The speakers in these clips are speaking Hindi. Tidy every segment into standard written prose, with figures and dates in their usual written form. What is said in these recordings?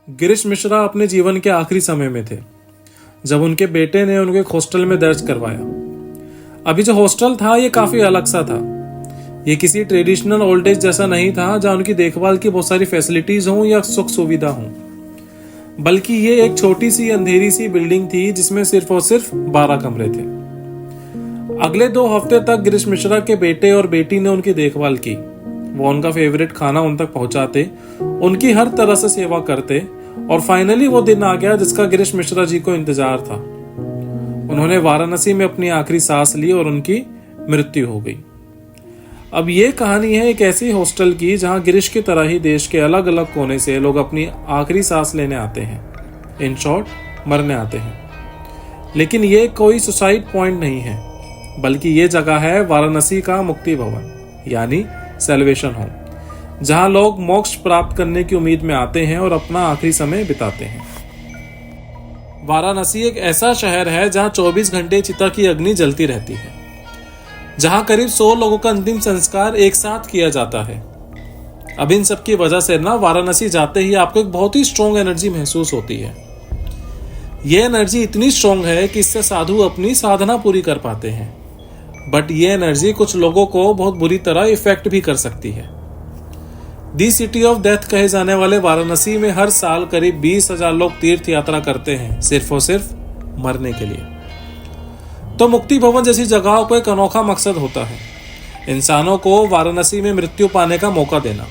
गिरीश मिश्रा अपने जीवन के आखिरी समय में थे जब उनके बेटे ने उनको एक हॉस्टल में दर्ज करवाया। अभी जो हॉस्टल था ये काफी अलग सा था। ये किसी ट्रेडिशनल ओल्ड एज जैसा नहीं था जहां उनकी देखभाल की बहुत सारी फैसिलिटीज हों या सुख सुविधा हों, बल्कि ये एक छोटी सी अंधेरी सी बिल्डिंग थी जिसमें सिर्फ और सिर्फ 12 कमरे थे। अगले 2 हफ्ते तक गिरीश मिश्रा के बेटे और बेटी ने उनकी देखभाल की। वो उनका फेवरेट खाना उन तक पहुंचाते, उनकी हर तरह से सेवा करते और फाइनली वो दिन आ गया जिसका गिरीश मिश्रा जी को इंतजार था। उन्होंने वाराणसी में अपनी आखिरी सांस ली और उनकी मृत्यु हो गई। अब ये कहानी है एक ऐसी हॉस्टल की जहां गिरीश की तरह ही देश के अलग अलग कोने से लोग अपनी आखिरी सांस लेने आते हैं, इन शॉर्ट मरने आते हैं। लेकिन ये कोई सुसाइड पॉइंट नहीं है, बल्कि ये जगह है वाराणसी का मुक्ति भवन यानी सेल्वेशन होम, जहां लोग मोक्ष प्राप्त करने की उम्मीद में आते हैं और अपना आखिरी समय बिताते हैं। वाराणसी एक ऐसा शहर है जहां 24 घंटे चिता की अग्नि जलती रहती है, जहां करीब 100 लोगों का अंतिम संस्कार एक साथ किया जाता है। अब इन सब की वजह से ना वाराणसी जाते ही आपको एक बहुत ही स्ट्रॉन्ग एनर्जी महसूस होती है। ये एनर्जी इतनी स्ट्रॉन्ग है कि इससे साधु अपनी साधना पूरी कर पाते हैं, बट ये एनर्जी कुछ लोगों को बहुत बुरी तरह इफेक्ट भी कर सकती है। दी सिटी ऑफ डेथ कहे जाने वाले वाराणसी में हर साल करीब 20,000 लोग तीर्थ यात्रा करते हैं सिर्फ और सिर्फ मरने के लिए। तो मुक्ति भवन जैसी जगहों को एक अनोखा मकसद होता है, इंसानों को वाराणसी में मृत्यु पाने का मौका देना।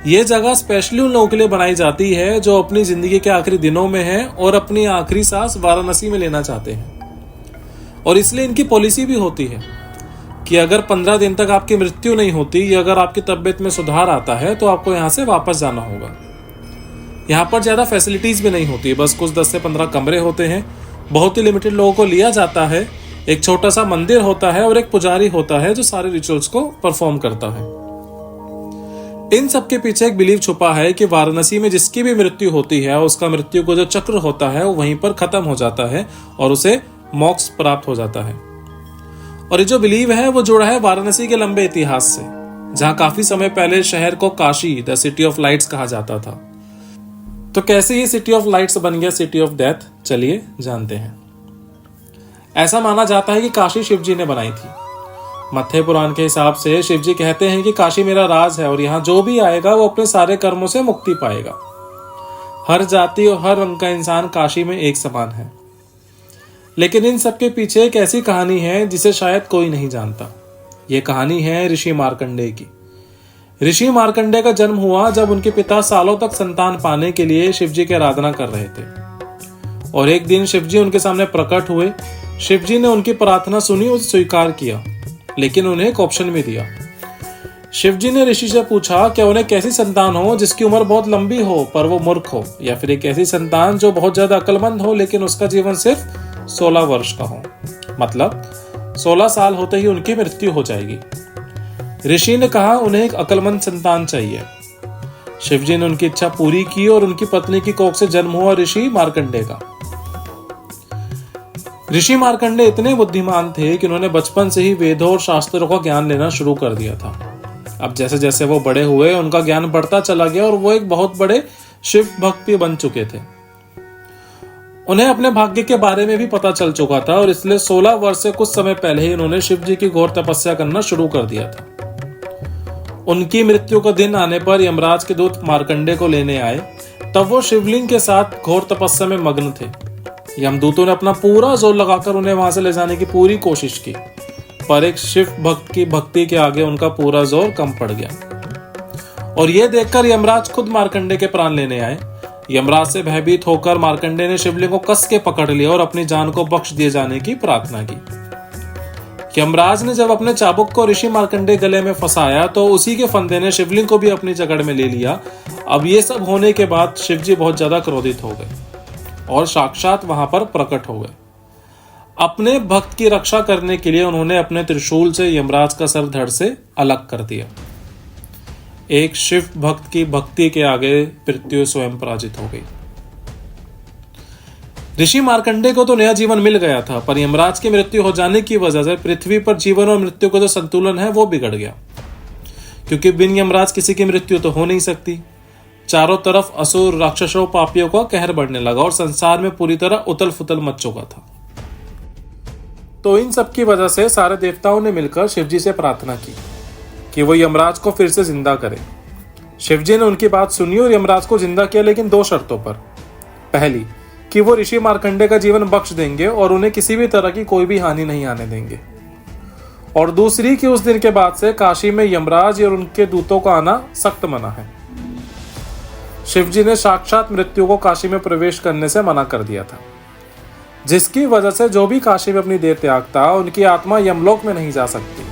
ये जगह स्पेशली उन लोगों के लिए बनाई जाती है जो अपनी जिंदगी के आखिरी दिनों में हैं और अपनी आखिरी सांस वाराणसी में लेना चाहते हैं। और इसलिए इनकी पॉलिसी भी होती है कि अगर 15 दिन तक आपकी मृत्यु नहीं होती या अगर आपकी तबीयत में सुधार आता है तो आपको यहाँ से वापस जाना होगा। यहाँ पर ज़्यादा फैसिलिटीज़ भी नहीं होती, बस कुछ 10 से 15 कमरे होते हैं, बहुत ही लिमिटेड लोगों को लिया जाता है, एक छोटा सा मंदिर होता है और एक पुजारी होता है जो सारे रिचुअल्स को परफॉर्म करता है। इन सब के पीछे एक बिलीव छुपा है कि वाराणसी में जिसकी भी मृत्यु होती है उसका मृत्यु को जो चक्र होता है वो वहीं पर खत्म हो जाता है और उसे मोक्ष प्राप्त हो जाता है। और ये जो बिलीव है वो जुड़ा है वाराणसी के लंबे इतिहास से, जहां काफी समय पहले शहर को Kashi the city of lights कहा जाता था। तो कैसे ये सिटी ऑफ लाइट्स बन गया सिटी ऑफ डेथ, चलिए जानते हैं। ऐसा माना जाता है कि काशी शिव जी ने बनाई थी। मत्थे पुराण के हिसाब से शिव जी कहते हैं कि काशी मेरा राज है और यहाँ जो भी आएगा वो अपने सारे कर्मों से मुक्ति पाएगा। हर जाति और हर रंग का इंसान काशी में एक समान है। लेकिन इन सब के पीछे एक ऐसी कहानी है जिसे शायद कोई नहीं जानता। ये कहानी है ऋषि मार्कंडेय की। ऋषि मार्कंडेय का जन्म हुआ जब उनके पिता सालों तक संतान पाने के लिए शिवजी की आराधना कर रहे थे और एक दिन शिवजी उनके सामने प्रकट हुए। शिवजी ने उनकी प्रार्थना सुनी और स्वीकार किया, लेकिन उन्हें एक ऑप्शन भी दिया। शिवजी ने ऋषि से पूछा कि उन्हें कैसी संतान हो जिसकी उम्र बहुत लंबी हो पर वो मूर्ख हो, या फिर एक ऐसी संतान जो बहुत ज्यादा अक्लमंद हो लेकिन उसका जीवन सिर्फ 16 वर्ष का हो, मतलब 16 साल होते ही उनकी मृत्यु हो जाएगी। ऋषि ने कहा उन्हें एक अक्लमंद संतान चाहिए। शिवजी ने उनकी इच्छा पूरी की और उनकी पत्नी की कोख से जन्म हुआ ऋषि मार्कंडेय का। ऋषि मार्कंडेय इतने बुद्धिमान थे कि उन्होंने बचपन से ही वेदों और शास्त्रों का ज्ञान लेना शुरू कर दिया था। अब जैसे जैसे वो बड़े हुए उनका ज्ञान बढ़ता चला गया और वो एक बहुत बड़े शिव भक्त भी बन चुके थे। उन्हें अपने भाग्य के बारे में भी पता चल चुका था और इसलिए 16 वर्ष से कुछ समय पहले ही उन्होंने शिव जी की घोर तपस्या करना शुरू कर दिया था। उनकी मृत्यु का दिन आने पर यमराज के दूत मार्कंडेय को लेने आए। तब वो शिवलिंग के साथ घोर तपस्या में मग्न थे। यमदूतों ने अपना पूरा जोर लगाकर उन्हें वहां से ले जाने की पूरी कोशिश की, पर एक शिव भक्त की भक्ति के आगे उनका पूरा जोर कम पड़ गया और यह देखकर यमराज खुद मार्कंडेय के प्राण लेने आए। यमराज से भयभीत होकर मार्कंडेय ने शिवलिंग को कस के पकड़ लिया और अपनी जान को बख्श दिए जाने की प्रार्थना की। यमराज ने जब अपने चाबुक को ऋषि मार्कंडेय गले में फंसाया तो उसी के फंदे ने शिवलिंग को भी अपनी जकड़ में ले लिया। अब ये सब होने के बाद शिवजी बहुत ज्यादा क्रोधित हो गए और साक्षात वहां पर प्रकट हो गए। अपने भक्त की रक्षा करने के लिए उन्होंने अपने त्रिशूल से यमराज का सर धड़ से अलग कर दिया। एक शिव भक्त की भक्ति के आगे मृत्यु स्वयं पराजित हो गई। ऋषि मार्कंडेय को तो नया जीवन मिल गया था, पर यमराज की मृत्यु हो जाने की वजह से पृथ्वी पर जीवन और मृत्यु का जो संतुलन है वो बिगड़ गया, क्योंकि बिन यमराज किसी की मृत्यु तो हो नहीं सकती। चारों तरफ असुर, राक्षसों, पापियों का कहर बढ़ने लगा और संसार में पूरी तरह उथल फुथल मच चुका था। तो इन सब की वजह से सारे देवताओं ने मिलकर शिवजी से प्रार्थना की कि वो यमराज को फिर से जिंदा करे। शिवजी ने उनकी बात सुनी और यमराज को जिंदा किया, लेकिन 2 शर्तों पर। पहली कि वो ऋषि मार्कंडे का जीवन बख्श देंगे और उन्हें किसी भी तरह की कोई भी हानि नहीं आने देंगे, और दूसरी कि उस दिन के बाद से काशी में यमराज और उनके दूतों का आना सख्त मना है। शिवजी ने साक्षात मृत्यु को काशी में प्रवेश करने से मना कर दिया था, जिसकी वजह से जो भी काशी में अपनी देह त्यागता उनकी आत्मा यमलोक में नहीं जा सकती,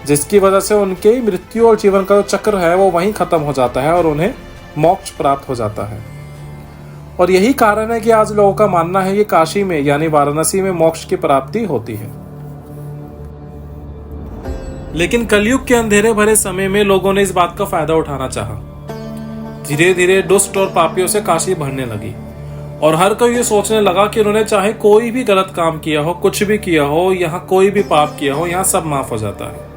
जिसकी वजह से उनके मृत्यु और जीवन का जो चक्र है वो वहीं खत्म हो जाता है और उन्हें मोक्ष प्राप्त हो जाता है। और यही कारण है कि आज लोगों का मानना है कि काशी में यानी वाराणसी में मोक्ष की प्राप्ति होती है। लेकिन कलयुग के अंधेरे भरे समय में लोगों ने इस बात का फायदा उठाना चाहा। धीरे धीरे दुष्ट और पापियों से काशी भरने लगी और हर कोई ये सोचने लगा कि उन्होंने चाहे कोई भी गलत काम किया हो, कुछ भी किया हो, यहाँ कोई भी पाप किया हो, यहाँ सब माफ हो जाता है।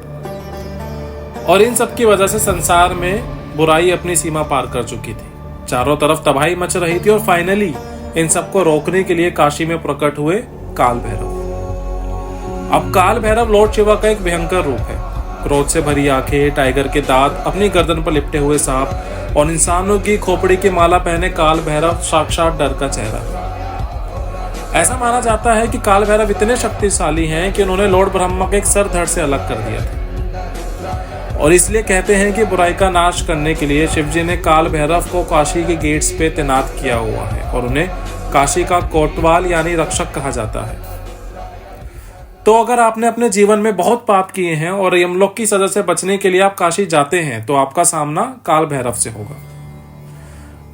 और इन सब की वजह से संसार में बुराई अपनी सीमा पार कर चुकी थी। चारों तरफ तबाही मच रही थी और फाइनली इन सबको रोकने के लिए काशी में प्रकट हुए काल भैरव। अब काल भैरव लॉर्ड शिवा का एक भयंकर रूप है। क्रोध से भरी आंखें, टाइगर के दांत, अपनी गर्दन पर लिपटे हुए सांप और इंसानों की खोपड़ी की माला पहने काल भैरव साक्षात डर का चेहरा। ऐसा माना जाता है कि काल भैरव इतने शक्तिशाली हैं कि उन्होंने लॉर्ड ब्रह्मा के एक सर धड़ से अलग कर दिया था, और इसलिए कहते हैं कि बुराई का नाश करने के लिए शिवजी ने काल भैरव को काशी के गेट्स पे तैनात किया हुआ है और उन्हें काशी का कोतवाल यानी रक्षक कहा जाता है। तो अगर आपने अपने जीवन में बहुत पाप किए हैं और यमलोक की सजा से बचने के लिए आप काशी जाते हैं तो आपका सामना काल भैरव से होगा।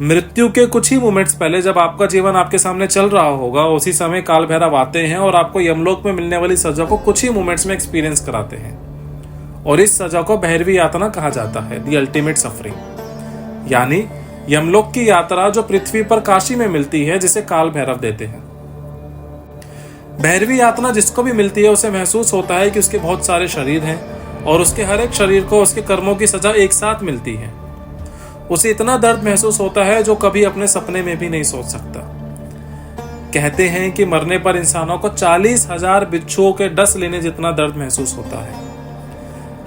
मृत्यु के कुछ ही मोमेंट्स पहले जब आपका जीवन आपके सामने चल रहा होगा, उसी समय काल भैरव आते हैं और आपको यमलोक में मिलने वाली सजा को कुछ ही मोमेंट्स में एक्सपीरियंस कराते हैं, और इस सजा को भैरवी यातना कहा जाता है, द अल्टीमेट सफरिंग, यानी यमलोक की यात्रा जो पृथ्वी पर काशी में मिलती है, जिसे काल भैरव देते हैं। भैरवी यातना जिसको भी मिलती है उसे महसूस होता है कि उसके बहुत सारे शरीर हैं और उसके हर एक शरीर को उसके कर्मों की सजा एक साथ मिलती है। उसे इतना दर्द महसूस होता है जो कभी अपने सपने में भी नहीं सोच सकता। कहते हैं कि मरने पर इंसानों को 40,000 बिच्छुओं के डस लेने जितना दर्द महसूस होता है,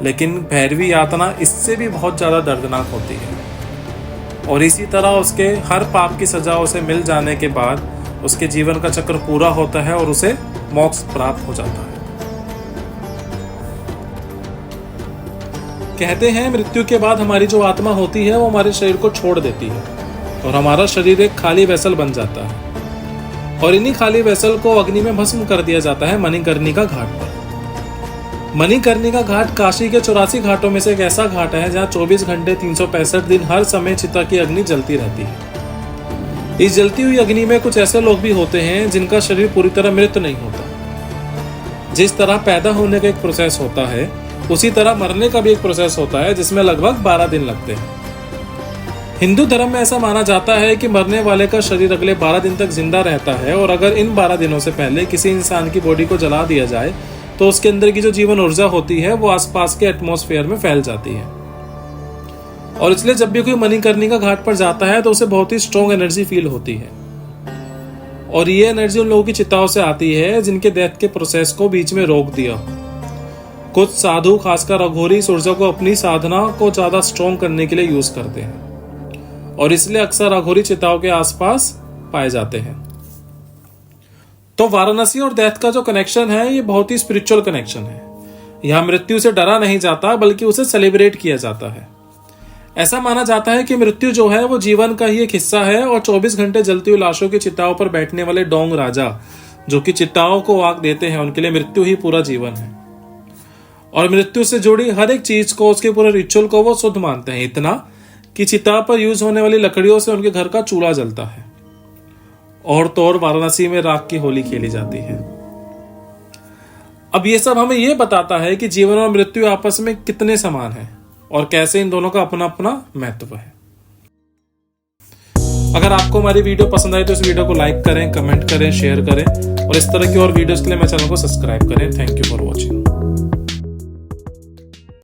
लेकिन भैरवी यातना इससे भी बहुत ज्यादा दर्दनाक होती है। और इसी तरह उसके हर पाप की सजा उसे मिल जाने के बाद उसके जीवन का चक्र पूरा होता है और उसे मोक्ष प्राप्त हो जाता है। कहते हैं मृत्यु के बाद हमारी जो आत्मा होती है वो हमारे शरीर को छोड़ देती है और हमारा शरीर एक खाली वेसल बन जाता है, और इन्हीं खाली वेसल को अग्नि में भस्म कर दिया जाता है मणिकर्णिका घाट पर। मणिकर्णिका घाट काशी के 84 घाटों में से एक ऐसा घाट है जहाँ 24 घंटे 365 दिन हर समय चिता की अग्नि जलती रहती है। इस जलती हुई अग्नि में कुछ ऐसे लोग भी होते हैं जिनका शरीर पूरी तरह मृत नहीं होता। जिस तरह पैदा होने का एक प्रोसेस होता है, उसी तरह मरने का भी एक प्रोसेस होता है जिसमें लगभग 12 दिन लगते हैं। हिंदू धर्म में ऐसा माना जाता है कि मरने वाले का शरीर अगले 12 दिन तक जिंदा रहता है, और अगर इन 12 दिनों से पहले किसी इंसान की बॉडी को जला दिया जाए तो उसके अंदर की जो जीवन ऊर्जा होती है वो आसपास के एटमॉस्फेयर में फैल जाती है। और इसलिए जब भी कोई मणिकर्णिका घाट पर जाता है तो उसे बहुत ही स्ट्रॉन्ग एनर्जी फील होती है, और ये एनर्जी उन लोगों की चिताओं से आती है जिनके डेथ के प्रोसेस को बीच में रोक दिया हो। कुछ साधु, खासकर अघोरी, इस ऊर्जा को अपनी साधना को ज्यादा स्ट्रॉन्ग करने के लिए यूज करते हैं, और इसलिए अक्सर अघोरी चिताओं के आसपास पाए जाते हैं। तो वाराणसी और डेथ का जो कनेक्शन है ये बहुत ही स्पिरिचुअल कनेक्शन है। यहाँ मृत्यु से डरा नहीं जाता बल्कि उसे सेलिब्रेट किया जाता है। ऐसा माना जाता है कि मृत्यु जो है वो जीवन का ही एक हिस्सा है, और 24 घंटे जलती हुई लाशों की चिताओं पर बैठने वाले डोंग राजा जो कि चिताओं को आग देते हैं, उनके लिए मृत्यु ही पूरा जीवन है। और मृत्यु से जुड़ी हर एक चीज को, उसके पूरे रिचुअल को वो शुद्ध मानते हैं, इतना कि चिता पर यूज होने वाली लकड़ियों से उनके घर का चूल्हा जलता है। और तो और वाराणसी में राख की होली खेली जाती है। अब ये सब हमें ये बताता है कि जीवन और मृत्यु आपस में कितने समान हैं और कैसे इन दोनों का अपना अपना महत्व है। अगर आपको हमारी वीडियो पसंद आई तो इस वीडियो को लाइक करें, कमेंट करें, शेयर करें, और इस तरह की और वीडियोस के लिए मेरे चैनल को सब्सक्राइब करें। Thank you for watching.